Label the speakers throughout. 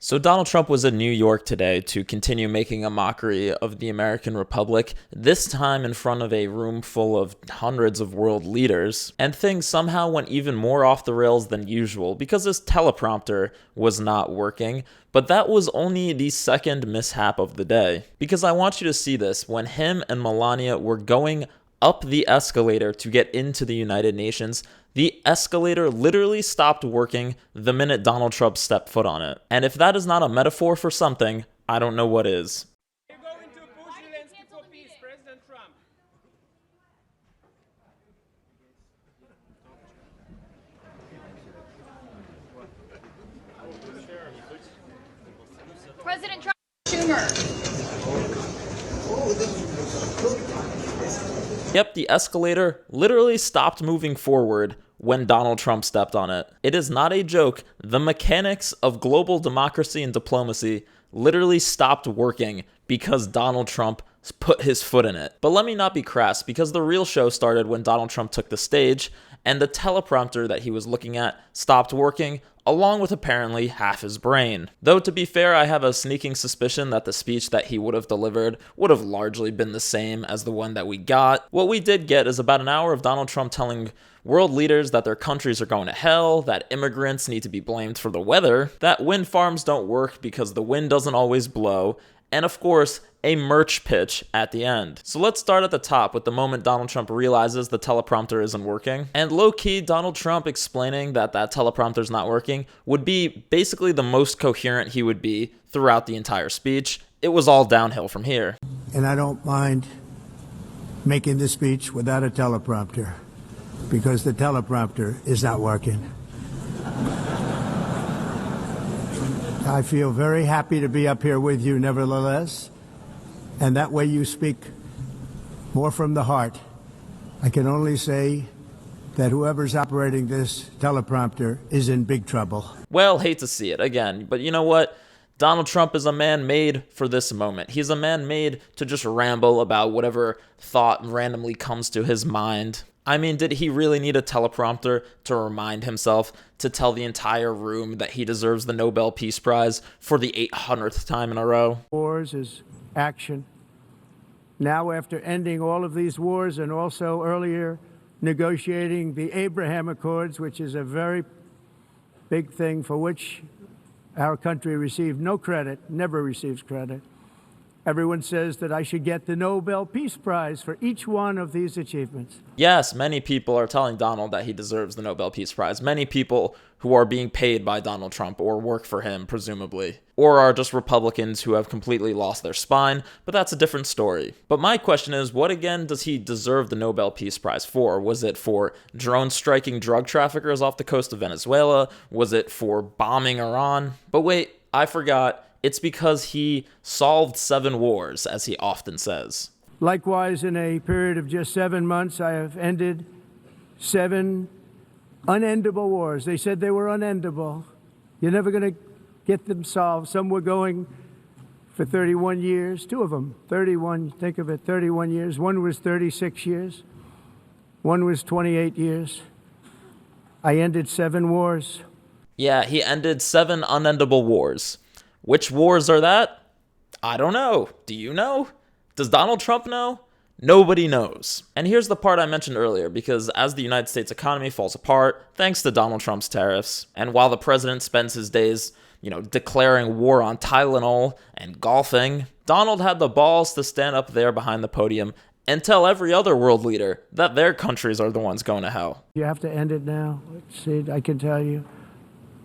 Speaker 1: So Donald Trump was in New York today to continue making a mockery of the American Republic, this time in front of a room full of hundreds of world leaders. And things somehow went even more off the rails than usual because his teleprompter was not working. But that was only the second mishap of the day. Because I want you to see this, when him and Melania were going up the escalator to get into the United Nations, the escalator literally stopped working the minute Donald Trump stepped foot on it. And if that is not a metaphor for something, I don't know what is.
Speaker 2: You're going to push Zelensky for peace, President Trump.
Speaker 3: President Trump, Schumer.
Speaker 1: Yep, the escalator literally stopped moving forward when Donald Trump stepped on it. It is not a joke. The mechanics of global democracy and diplomacy literally stopped working because Donald Trump put his foot in it. But let me not be crass, because the real show started when Donald Trump took the stage and the teleprompter that he was looking at stopped working, along with apparently half his brain. Though to be fair, I have a sneaking suspicion that the speech that he would have delivered would have largely been the same as the one that we got. What we did get is about an hour of Donald Trump telling world leaders that their countries are going to hell, that immigrants need to be blamed for the weather, that wind farms don't work because the wind doesn't always blow, and of course, a merch pitch at the end. So let's start at the top with the moment Donald Trump realizes the teleprompter isn't working. And low-key, Donald Trump explaining that teleprompter's not working would be basically the most coherent he would be throughout the entire speech. It was all downhill from here.
Speaker 4: And I don't mind making this speech without a teleprompter, because the teleprompter is not working. I feel very happy to be up here with you nevertheless, and that way you speak more from the heart. I can only say that whoever's operating this teleprompter is in big trouble.
Speaker 1: Well, hate to see it again, but you know what? Donald Trump is a man made for this moment. He's a man made to just ramble about whatever thought randomly comes to his mind. I mean, did he really need a teleprompter to remind himself to tell the entire room that he deserves the Nobel Peace Prize for the 800th time in a row?
Speaker 4: Wars is action. Now, after ending all of these wars and also earlier negotiating the Abraham Accords, which is a very big thing for which our country received no credit, never receives credit. Everyone says that I should get the Nobel Peace Prize for each one of these achievements.
Speaker 1: Yes, many people are telling Donald that he deserves the Nobel Peace Prize. Many people who are being paid by Donald Trump or work for him, presumably. Or are just Republicans who have completely lost their spine, but that's a different story. But my question is, what again does he deserve the Nobel Peace Prize for? Was it for drone striking drug traffickers off the coast of Venezuela? Was it for bombing Iran? But wait, I forgot. It's because he solved 7 wars, as he often says.
Speaker 4: Likewise, in a period of just 7 months, I have ended 7 unendable wars. They said they were unendable. You're never going to get them solved. Some were going for 31 years, 2 of them, 31, think of it, 31 years. One was 36 years. One was 28 years. I ended 7 wars.
Speaker 1: Yeah, he ended 7 unendable wars. Which wars are that? I don't know. Do you know? Does Donald Trump know? Nobody knows. And here's the part I mentioned earlier, because as the United States economy falls apart, thanks to Donald Trump's tariffs, and while the president spends his days, declaring war on Tylenol and golfing, Donald had the balls to stand up there behind the podium and tell every other world leader that their countries are the ones going to hell.
Speaker 4: You have to end it now. Sid, I can tell you,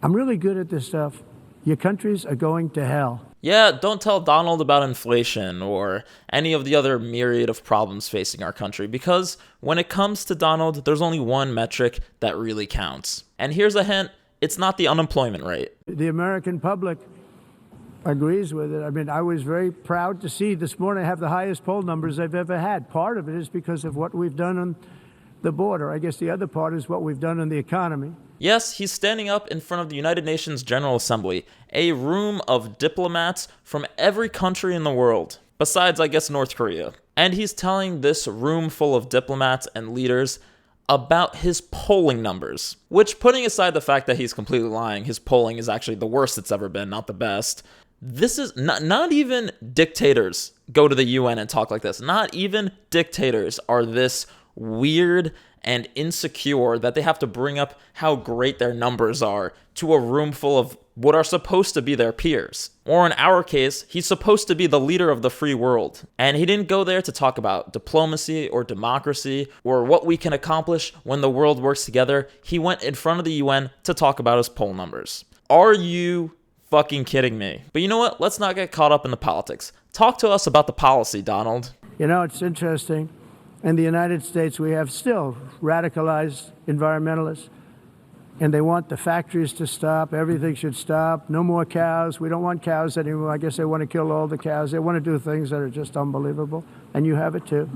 Speaker 4: I'm really good at this stuff. Your countries are going to hell.
Speaker 1: Yeah, don't tell Donald about inflation or any of the other myriad of problems facing our country, because when it comes to Donald, there's only one metric that really counts. And here's a hint, it's not the unemployment rate.
Speaker 4: The American public agrees with it. I mean, I was very proud to see this morning I have the highest poll numbers I've ever had. Part of it is because of what we've done on the border. I guess the other part is what we've done in the economy.
Speaker 1: Yes, he's standing up in front of the United Nations General Assembly, a room of diplomats from every country in the world, besides, I guess, North Korea. And he's telling this room full of diplomats and leaders about his polling numbers, which, putting aside the fact that he's completely lying, his polling is actually the worst it's ever been, not the best. This is not even dictators go to the UN and talk like this. Not even dictators are this weird and insecure that they have to bring up how great their numbers are to a room full of what are supposed to be their peers. Or in our case, he's supposed to be the leader of the free world. And he didn't go there to talk about diplomacy or democracy or what we can accomplish when the world works together. He went in front of the UN to talk about his poll numbers. Are you fucking kidding me? But you know what? Let's not get caught up in the politics. Talk to us about the policy, Donald.
Speaker 4: You know, it's interesting. In the United States, we have still radicalized environmentalists, and they want the factories to stop. Everything should stop. No more cows. We don't want cows anymore. I guess they want to kill all the cows. They want to do things that are just unbelievable, and you have it too.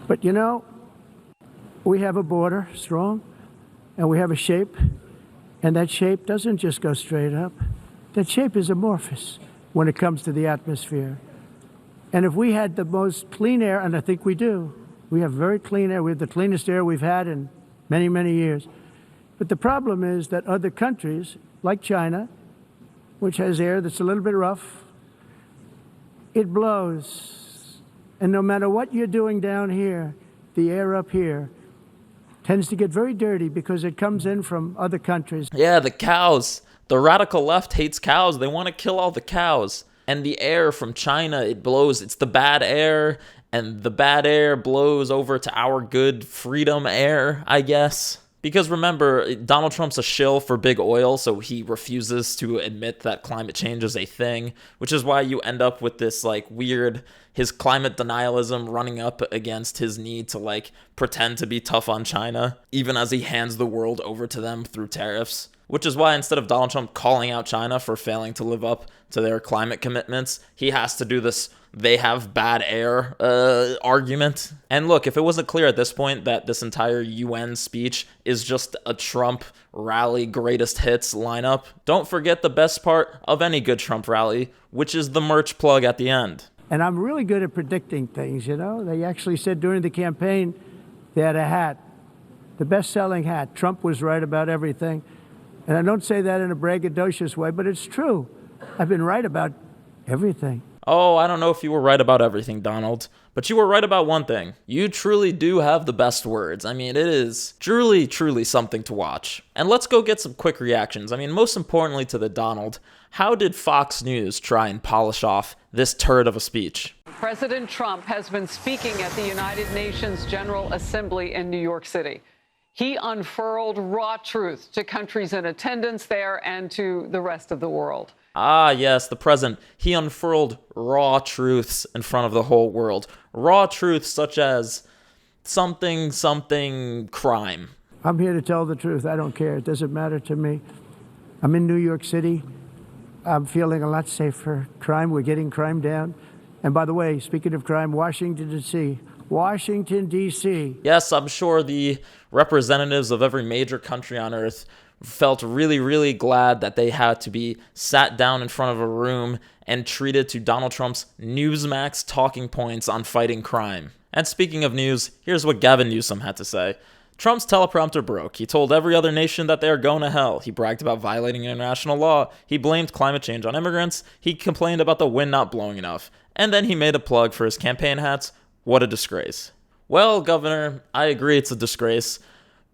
Speaker 4: But you know, we have a border, strong, and we have a shape, and that shape doesn't just go straight up. That shape is amorphous when it comes to the atmosphere. And if we had the most clean air, and I think we do, we have very clean air. We have the cleanest air we've had in many, many years. But the problem is that other countries, like China, which has air that's a little bit rough, it blows. And no matter what you're doing down here, the air up here tends to get very dirty because it comes in from other countries.
Speaker 1: Yeah, the cows. The radical left hates cows. They want to kill all the cows. And the air from China, it blows. It's the bad air, and the bad air blows over to our good freedom air, I guess. Because remember, Donald Trump's a shill for big oil, so he refuses to admit that climate change is a thing, which is why you end up with this like weird, his climate denialism running up against his need to like pretend to be tough on China, even as he hands the world over to them through tariffs. Which is why instead of Donald Trump calling out China for failing to live up to their climate commitments, he has to do this they have bad air argument. And look, if it wasn't clear at this point that this entire UN speech is just a Trump rally greatest hits lineup, don't forget the best part of any good Trump rally, which is the merch plug at the end.
Speaker 4: And I'm really good at predicting things, you know. They actually said during the campaign they had a hat, the best-selling hat. Trump was right about everything. And I don't say that in a braggadocious way, but it's true. I've been right about everything.
Speaker 1: Oh, I don't know if you were right about everything, Donald, but you were right about one thing. You truly do have the best words. I mean, it is truly, truly something to watch. And let's go get some quick reactions. I mean, most importantly to the Donald, how did Fox News try and polish off this turd of a speech?
Speaker 5: President Trump has been speaking at the United Nations General Assembly in New York City. He unfurled raw truth to countries in attendance there and to the rest of the world.
Speaker 1: Ah, yes, the president. He unfurled raw truths in front of the whole world. Raw truths such as something crime.
Speaker 4: I'm here to tell the truth. I don't care. It doesn't matter to me. I'm in New York City. I'm feeling a lot safer. Crime, we're getting crime down. And by the way, speaking of crime, Washington, D.C. Washington, D.C.
Speaker 1: Yes, I'm sure the representatives of every major country on earth felt really, really glad that they had to be sat down in front of a room and treated to Donald Trump's Newsmax talking points on fighting crime. And speaking of news, here's what Gavin Newsom had to say. Trump's teleprompter broke. He told every other nation that they are going to hell. He bragged about violating international law. He blamed climate change on immigrants. He complained about the wind not blowing enough. And then he made a plug for his campaign hats. What a disgrace. Well, Governor, I agree it's a disgrace,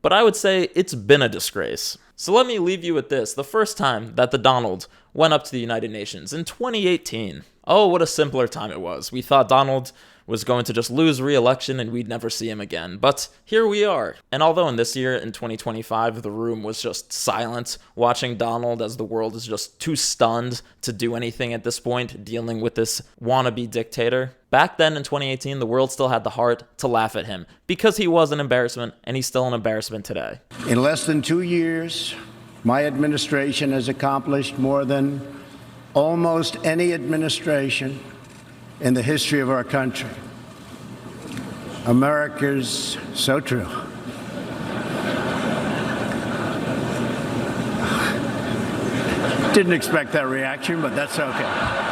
Speaker 1: but I would say it's been a disgrace. So let me leave you with this. The first time that the Donald went up to the United Nations in 2018. Oh, what a simpler time it was. We thought Donald was going to just lose re-election and we'd never see him again. But here we are. And although in this year, in 2025, the room was just silent, watching Donald as the world is just too stunned to do anything at this point, dealing with this wannabe dictator. Back then in 2018, the world still had the heart to laugh at him because he was an embarrassment, and he's still an embarrassment today.
Speaker 6: In less than 2 years, my administration has accomplished more than almost any administration in the history of our country. America's so true. Didn't expect that reaction, but that's okay.